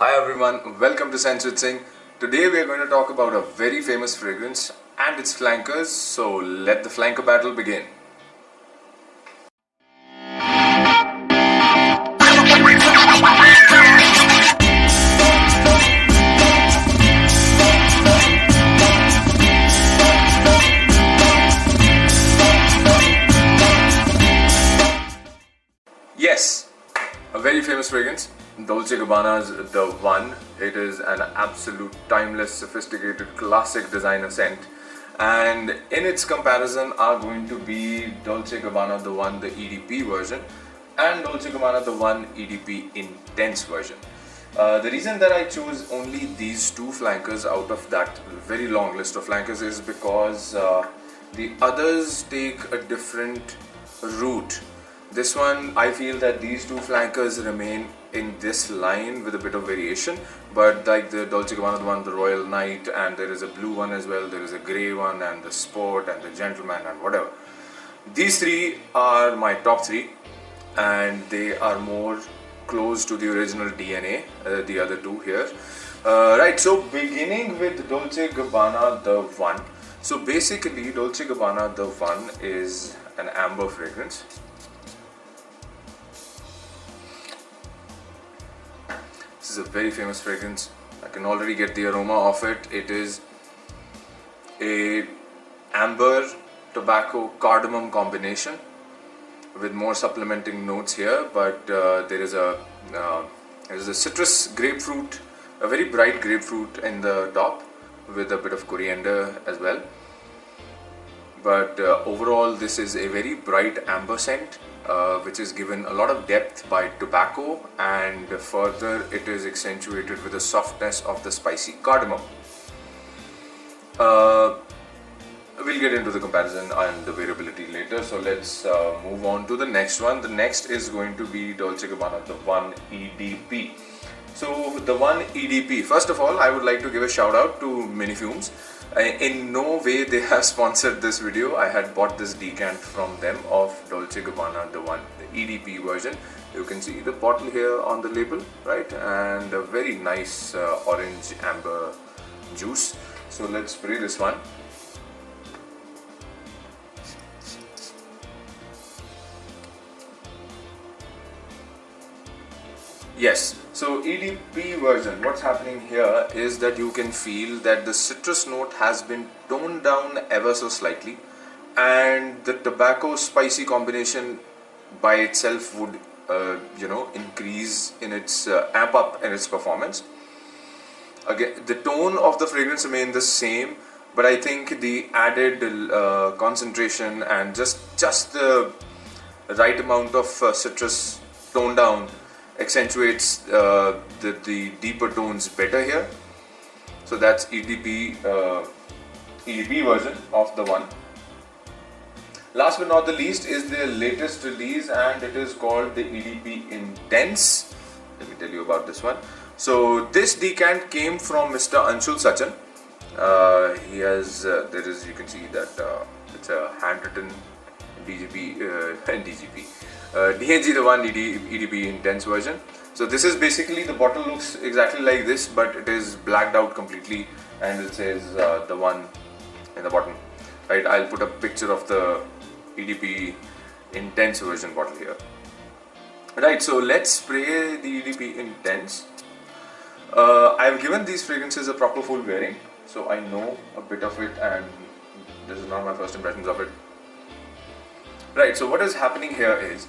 Hi everyone, welcome to Sense with Singh. Today we are going to talk about a very famous fragrance and its flankers, so let the flanker battle begin. Yes, a very famous fragrance, Dolce Gabbana's The One. It is an absolute timeless, sophisticated, classic designer scent. And in its comparison are going to be Dolce Gabbana The One, the EDP version, and Dolce Gabbana The One EDP Intense version. The reason that I chose only these two flankers out of that very long list of flankers is because the others take a different route. This one, I feel that these two flankers remain in this line with a bit of variation, but like the Dolce Gabbana one, the Royal Knight, and there is a blue one as well, there is a grey one, and the Sport, and the Gentleman, and whatever. These three are my top three, and they are more close to the original DNA, the other two here. Right, so beginning with Dolce Gabbana The One. So basically, Dolce Gabbana The One is an amber fragrance. This is a very famous fragrance. I can already get the aroma of it. It is a amber, tobacco, cardamom combination with more supplementing notes here. But there is a citrus grapefruit, a very bright grapefruit in the top with a bit of coriander as well. But overall, this is a very bright amber scent, which is given a lot of depth by tobacco, and further it is accentuated with the softness of the spicy cardamom. We'll get into the comparison and the variability later, so let's move on to the next one. The next is going to be Dolce Gabbana The One EDP. So the One EDP, first of all, I would like to give a shout out to Mini Fumes. In no way they have sponsored this video. I had bought this decant from them of Dolce Gabbana The One, the EDP version. You can see the bottle here on the label, right? And a very nice orange amber juice. So let's spray this one. Yes, so EDP version, what's happening here is that you can feel that the citrus note has been toned down ever so slightly, and the tobacco spicy combination by itself would increase in its amp up in its performance. Again, the tone of the fragrance remains the same, but I think the added concentration and just the right amount of citrus toned down accentuates the deeper tones better here. So that's EDP version of The One. Last but not the least is the latest release, and it is called the EDP Intense. Let me tell you about this one. So this decant came from Mr. Anshul Sachin. He has you can see that it's a handwritten DGP DNG The One EDP Intense version. So this is basically, the bottle looks exactly like this, but it is blacked out completely, and it says The One in the bottom. Right, I'll put a picture of the EDP Intense version bottle here. Right, so let's spray the EDP Intense. I've given these fragrances a proper full wearing, so I know a bit of it, and this is not my first impressions of it. Right, so what is happening here is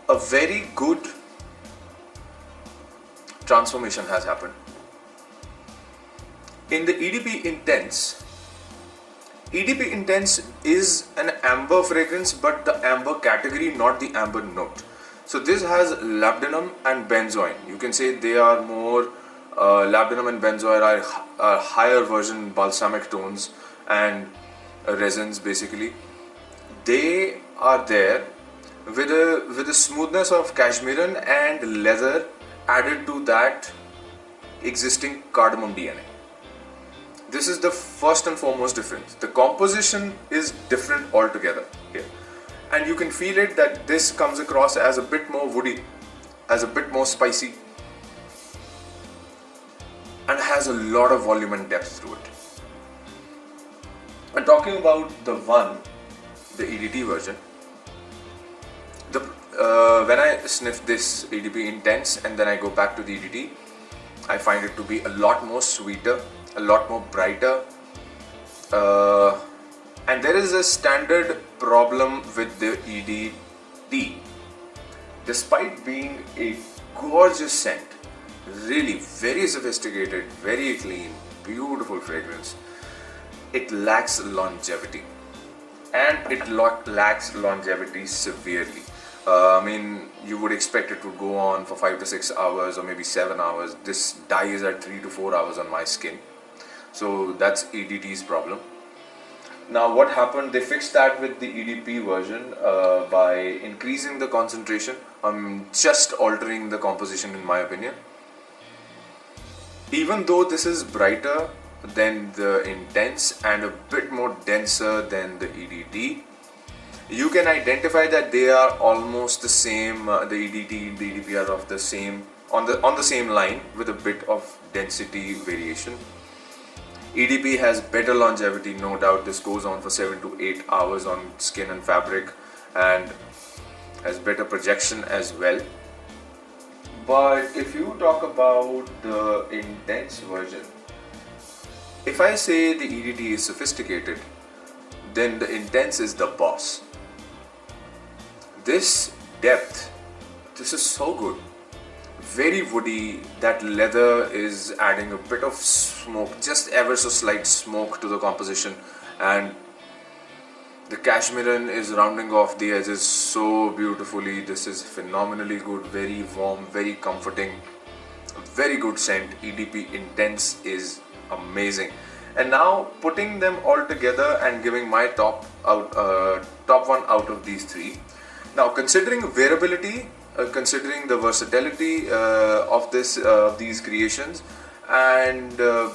a very good transformation has happened. In the EDP Intense is an amber fragrance, but the amber category, not the amber note. So this has labdanum and benzoin. You can say they are more, labdanum and benzoin are higher version balsamic tones and resins basically. They are there with a smoothness of cashmeran and leather added to that existing cardamom DNA. This is the first and foremost difference. The composition is different altogether here, and you can feel it that this comes across as a bit more woody, as a bit more spicy, has a lot of volume and depth to it. And talking about the one, the EDT version, when I sniff this EDP Intense and then I go back to the EDT, I find it to be a lot more sweeter, a lot more brighter, and there is a standard problem with the EDT. Despite being a gorgeous scent, really very sophisticated, very clean, beautiful fragrance, it lacks longevity, and it lacks longevity severely. I mean, you would expect it to go on for 5 to 6 hours or maybe 7 hours. This dies at 3 to 4 hours on my skin. So that's EDT's problem. Now what happened, they fixed that with the EDP version by increasing the concentration, just altering the composition in my opinion. Even though this is brighter than the Intense and a bit more denser than the EDT, you can identify that they are almost the same. The EDT and the EDP are of the same, on the same line with a bit of density variation. EDP has better longevity, no doubt. This goes on for 7 to 8 hours on skin and fabric and has better projection as well. But if you talk about the Intense version, if I say the EDT is sophisticated, then the Intense is the boss. This depth, this is so good. Very woody, that leather is adding a bit of smoke, just ever so slight smoke to the composition, and the cashmeran is rounding off the edges so beautifully. This is phenomenally good, very warm, very comforting, very good scent. EDP Intense is amazing. And now putting them all together and giving my top one out of these three. Now considering wearability, considering the versatility of these creations, and the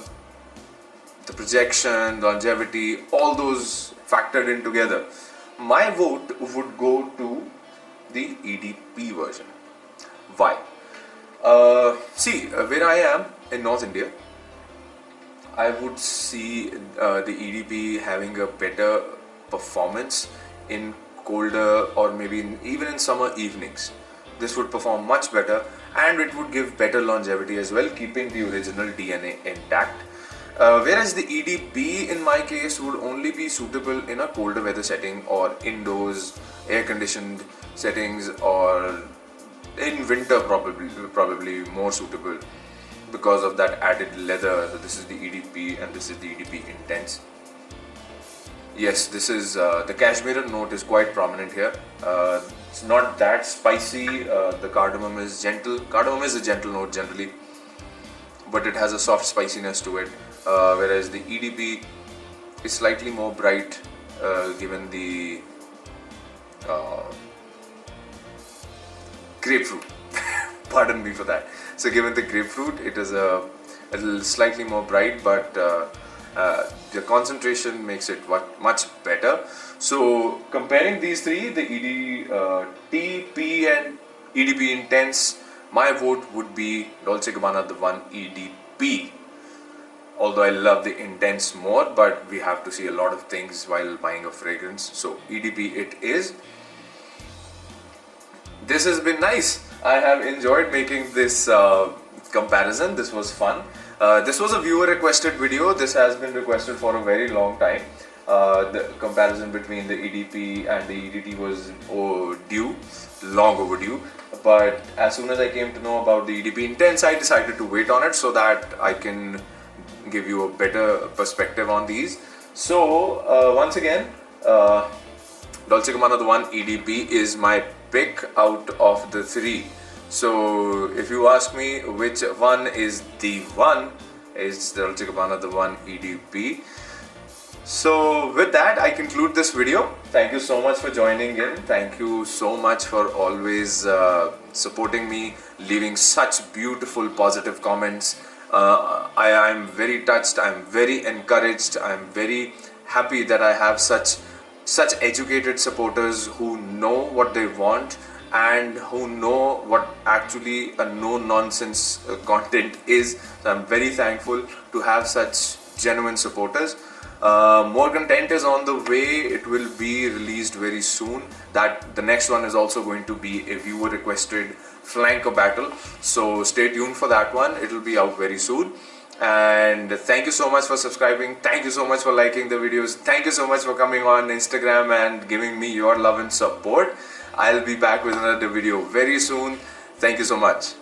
projection, longevity, all those factored in together, my vote would go to the EDP version. Why? See, where I am in North India, I would see the EDP having a better performance in colder or maybe even in summer evenings. This would perform much better, and it would give better longevity as well, keeping the original DNA intact. Whereas the EDP in my case would only be suitable in a colder weather setting or indoors, air-conditioned settings, or in winter probably more suitable because of that added leather. This is the EDP and this is the EDP Intense. Yes, this is the cashmere note is quite prominent here. It's not that spicy. The cardamom is gentle. Cardamom is a gentle note generally, but it has a soft spiciness to it. Whereas the EDP is slightly more bright, given the grapefruit. Pardon me for that. So given the grapefruit, it is a little slightly more bright, but the concentration makes it much better. So comparing these three, the EDP and EDP Intense, my vote would be Dolce Gabbana the one EDP. Although I love the Intense more, but we have to see a lot of things while buying a fragrance. So EDP it is. This has been nice. I have enjoyed making this comparison. This was fun. This was a viewer requested video. This has been requested for a very long time. The comparison between the EDP and the EDT was long overdue. But as soon as I came to know about the EDP Intense, I decided to wait on it so that I can give you a better perspective on these. So once again, Dolce Gabbana the one EDP is my pick out of the three. So if you ask me which one is the one, it's Dolce Gabbana the one EDP. So with that, I conclude this video. Thank you so much for joining in. Thank you so much for always supporting me, leaving such beautiful positive comments. I am very touched, I'm very encouraged, I'm very happy that I have such educated supporters who know what they want and who know what actually a no nonsense content is. So I'm very thankful to have such genuine supporters. More content is on the way. It will be released very soon. That the next one is also going to be a viewer requested flanker battle, so stay tuned for that one. It will be out very soon. And thank you so much for subscribing, thank you so much for liking the videos, thank you so much for coming on Instagram and giving me your love and support. I'll be back with another video very soon. Thank you so much.